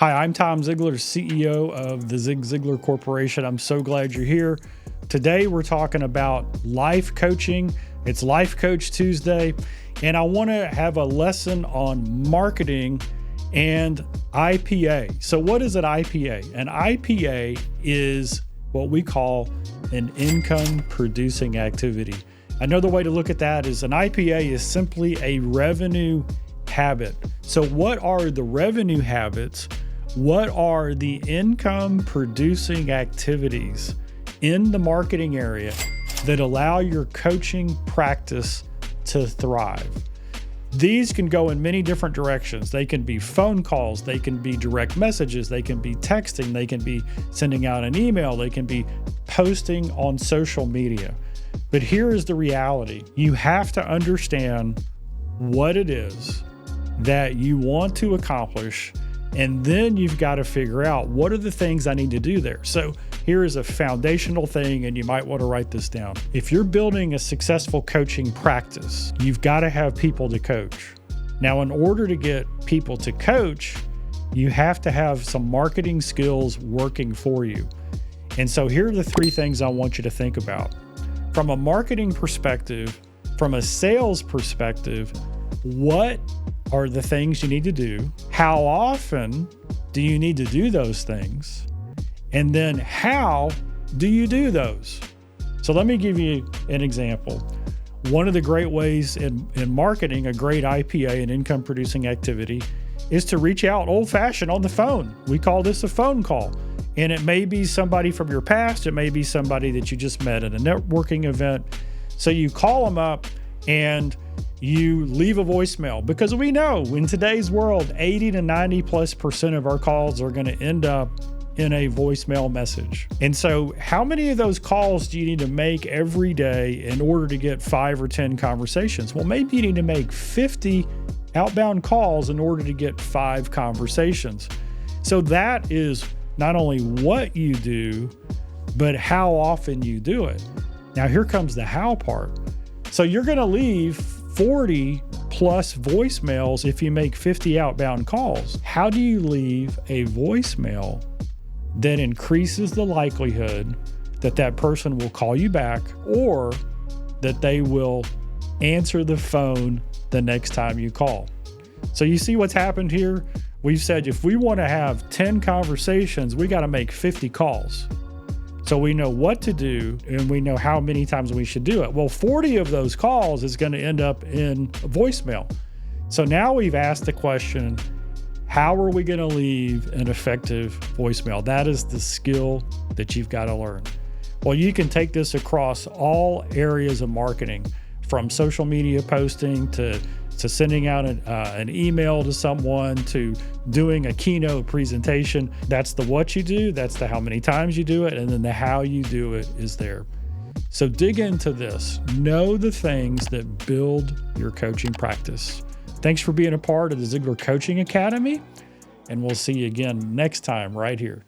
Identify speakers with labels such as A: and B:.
A: Hi, I'm Tom Ziegler, CEO of the Zig Ziglar Corporation. I'm so glad you're here. Today, we're talking about life coaching. It's Life Coach Tuesday, and I want to have a lesson on marketing and IPA. So what is an IPA? An IPA is what we call an income producing activity. Another way to look at that is an IPA is simply a revenue habit. So what are the revenue habits? What are the income producing activities in the marketing area that allow your coaching practice to thrive? These can go in many different directions. They can be phone calls, they can be direct messages, they can be texting, they can be sending out an email, they can be posting on social media. But here is the reality. You have to understand what it is that you want to accomplish, and then you've got to figure out what are the things I need to do there. So here is a foundational thing, and you might want to write this down. If you're building a successful coaching practice, you've got to have people to coach. Now, in order to get people to coach, you have to have some marketing skills working for you. And so here are the three things I want you to think about. From a marketing perspective, from a sales perspective, what are the things you need to do? How often do you need to do those things? And then how do you do those? So let me give you an example. One of the great ways in marketing, a great IPA, an income producing activity, is to reach out old-fashioned on the phone. We call this a phone call. And it may be somebody from your past. It may be somebody that you just met at a networking event. So you call them up and you leave a voicemail, because we know in today's world, 80 to 90+% of our calls are going to end up in a voicemail message. And so how many of those calls do you need to make every day in order to get 5 or 10 conversations? Well, maybe you need to make 50 outbound calls in order to get 5 conversations. So that is not only what you do, but how often you do it. Now here comes the how part. So you're going to leave 40 plus voicemails if you make 50 outbound calls. How do you leave a voicemail that increases the likelihood that that person will call you back, or that they will answer the phone the next time you call? So you see what's happened here? We've said if we want to have 10 conversations, we got to make 50 calls. So we know what to do, and we know how many times we should do it. Well, 40 of those calls is going to end up in a voicemail. So now we've asked the question, how are we going to leave an effective voicemail? That is the skill that you've got to learn. Well, you can take this across all areas of marketing, from social media posting to sending out an email to someone, to doing a keynote presentation. That's the what you do, that's the how many times you do it, and then the how you do it is there. So dig into this. Know the things that build your coaching practice. Thanks for being a part of the Ziglar Coaching Academy, and we'll see you again next time right here.